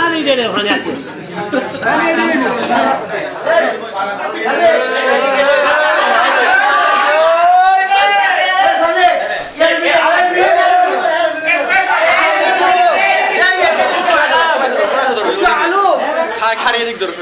আর এই যে ওখানে আছে খারিয়ে দিক ধরে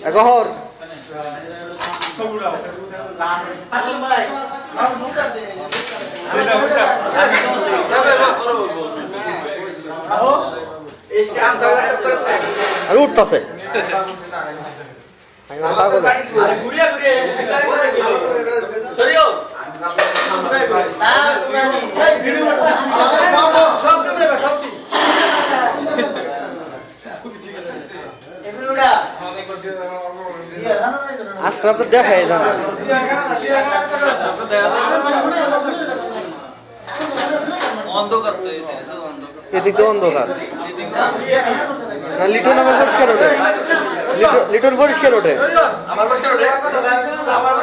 Agor. আর উঠতেছে আশরাফ দেখাই জানা অন্ধকার তো এদিক তো অন্ধকার না লিটন আমার পরিষ্কার ওঠে লিটন পরিষ্কার ওঠে আমার পরিষ্কার ওঠে আমার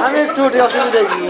আমি একটু উঠে অসুবিধা কি